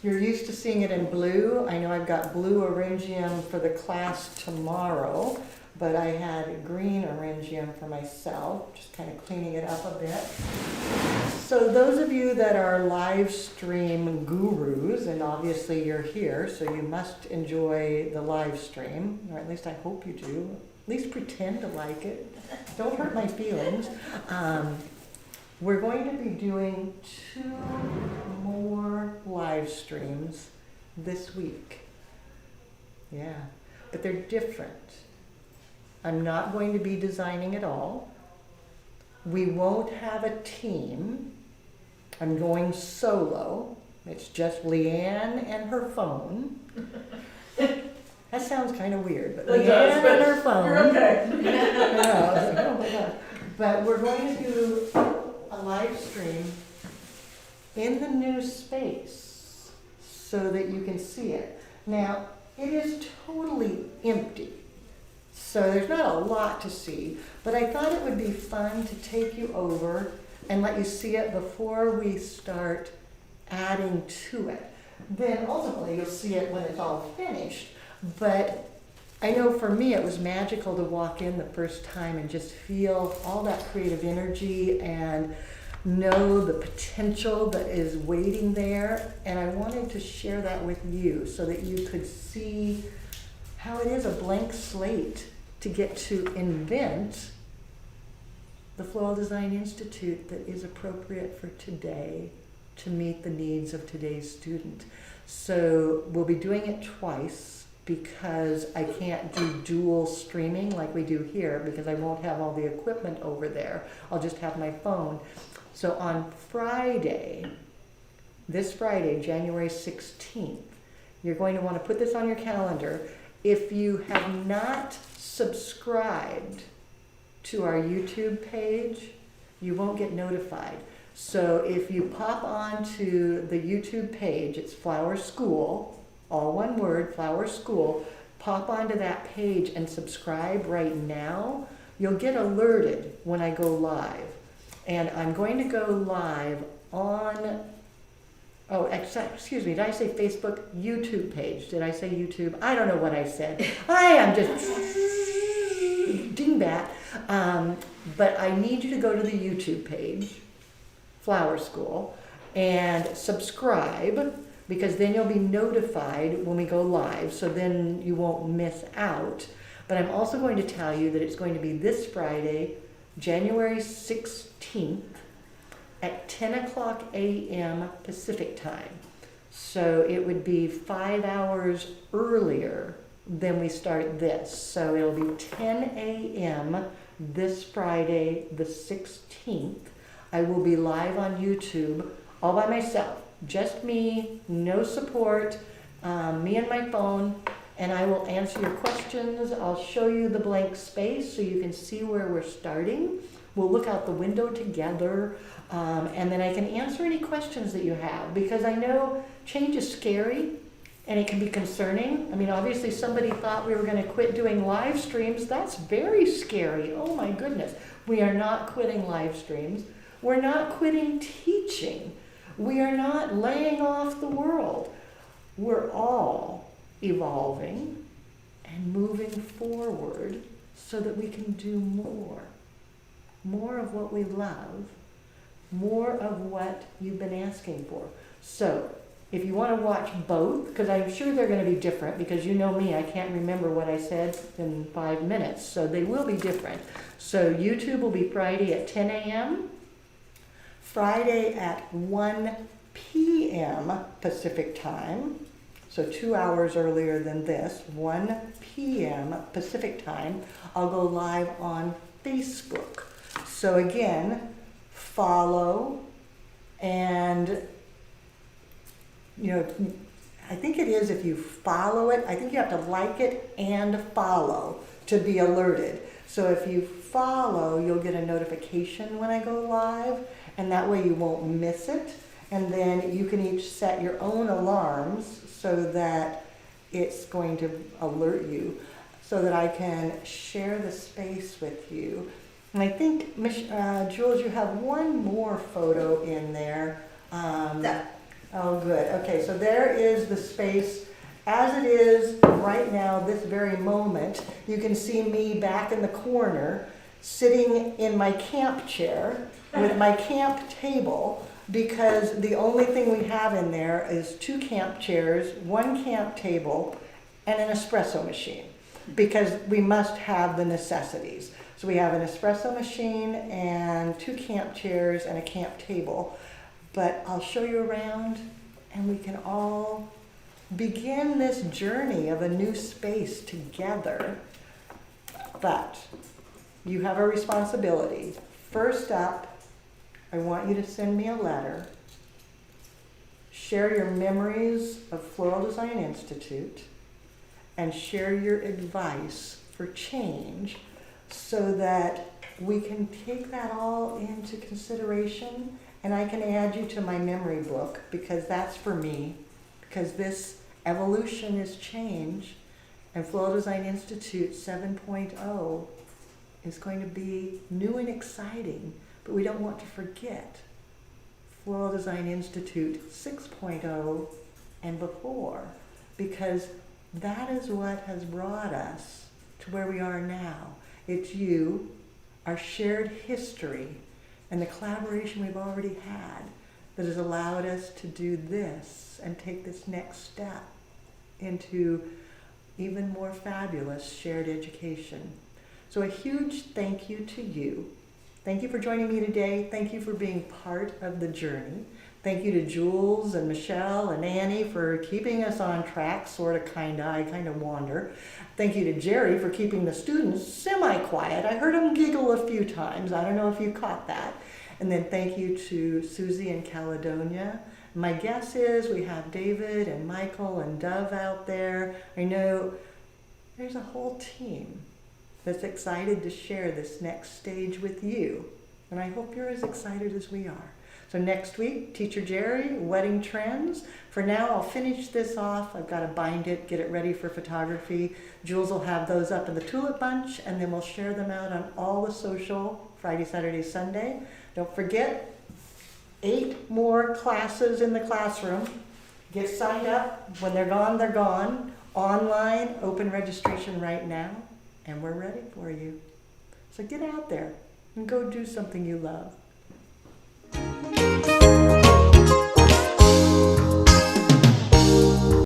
You're used to seeing it in blue. I know I've got blue orangium for the class tomorrow, but I had green orangium for myself, just kind of cleaning it up a bit. So those of you that are live stream gurus, and obviously you're here, so you must enjoy the live stream, or at least I hope you do. At least pretend to like it. Don't hurt my feelings. We're going to be doing 2 more live streams this week. Yeah, but they're different. I'm not going to be designing at all. We won't have a team. I'm going solo. It's just Leanne and her phone. That sounds kind of weird, but It Leanne does, but and her phone. You're okay. I know, I was like, oh my God. But we're going to do a live stream in the new space so that you can see it. Now, it is totally empty, so there's not a lot to see, but I thought it would be fun to take you over and let you see it before we start adding to it. Then ultimately you'll see it when it's all finished, but I know for me it was magical to walk in the first time and just feel all that creative energy and know the potential that is waiting there. And I wanted to share that with you so that you could see how it is a blank slate to get to invent the Floral Design Institute that is appropriate for today to meet the needs of today's student. So we'll be doing it twice because I can't do dual streaming like we do here because I won't have all the equipment over there. I'll just have my phone. So on Friday, this Friday, January 16th, you're going to want to put this on your calendar. If you have not subscribed to our YouTube page, you won't get notified. So if you pop onto the YouTube page, it's Flower School, all one word, Flower School, pop onto that page and subscribe right now. You'll get alerted when I go live. And I'm going to go live on, oh, excuse me, did I say Facebook? YouTube page. Did I say YouTube? I don't know what I said. I am just dingbat. But I need you to go to the YouTube page, Flower School, and subscribe, because then you'll be notified when we go live, so then you won't miss out. But I'm also going to tell you that it's going to be this Friday, January 16th at 10 o'clock a.m. Pacific time. So it would be 5 hours earlier than we start this. So it'll be 10 a.m. this Friday, the 16th. I will be live on YouTube all by myself. Just me, no support, me and my phone, and I will answer your questions. I'll show you the blank space so you can see where we're starting. We'll look out the window together, and then I can answer any questions that you have, because I know change is scary and it can be concerning. I mean, obviously somebody thought we were going to quit doing live streams. That's very scary. Oh my goodness. We are not quitting live streams. We're not quitting teaching. We are not laying off the world. We're all evolving and moving forward so that we can do more. More of what we love, more of what you've been asking for. So if you want to watch both, because I'm sure they're going to be different, because you know me, I can't remember what I said in 5 minutes, so they will be different. So YouTube will be Friday at 10 a.m., Friday at 1 p.m. Pacific time, so 2 hours earlier than this, 1 p.m. Pacific time, I'll go live on Facebook. So again, follow, and you know, I think it is if you follow it, I think you have to like it and follow to be alerted. So if you follow, you'll get a notification when I go live, and that way you won't miss it. And then you can each set your own alarms so that it's going to alert you, so that I can share the space with you. And I think, Jules, you have one more photo in there. Oh, good. Okay, so there is the space as it is right now, this very moment. You can see me back in the corner, sitting in my camp chair with my camp table, because the only thing we have in there is 2 camp chairs, 1 camp table, and an espresso machine. because we must have the necessities. So we have an espresso machine and 2 camp chairs and a camp table. But I'll show you around and we can all begin this journey of a new space together. But you have a responsibility. First up, I want you to send me a letter. Share your memories of Floral Design Institute and share your advice for change so that we can take that all into consideration, and I can add you to my memory book because that's for me, because this evolution is change, and Floral Design Institute 7.0 is going to be new and exciting, but we don't want to forget Floral Design Institute 6.0 and before, because that is what has brought us to where we are now. It's you, our shared history, and the collaboration we've already had that has allowed us to do this and take this next step into even more fabulous shared education. So a huge thank you to you. Thank you for joining me today. Thank you for being part of the journey. Thank you to Jules and Michelle and Annie for keeping us on track, sort of, kinda. I kind of wander. Thank you to Jerry for keeping the students semi-quiet. I heard them giggle a few times. I don't know if you caught that. And then thank you to Susie and Caledonia. My guess is we have David and Michael and Dove out there. I know there's a whole team that's excited to share this next stage with you. And I hope you're as excited as we are. So next week, Teacher Jerry, Wedding Trends. For now, I'll finish this off. I've got to bind it, get it ready for photography. Jules will have those up in the Tulip Bunch, and then we'll share them out on all the social, Friday, Saturday, Sunday. Don't forget, 8 more classes in the classroom. Get signed up. When they're gone, they're gone. Online, open registration right now, and we're ready for you. So get out there and go do something you love.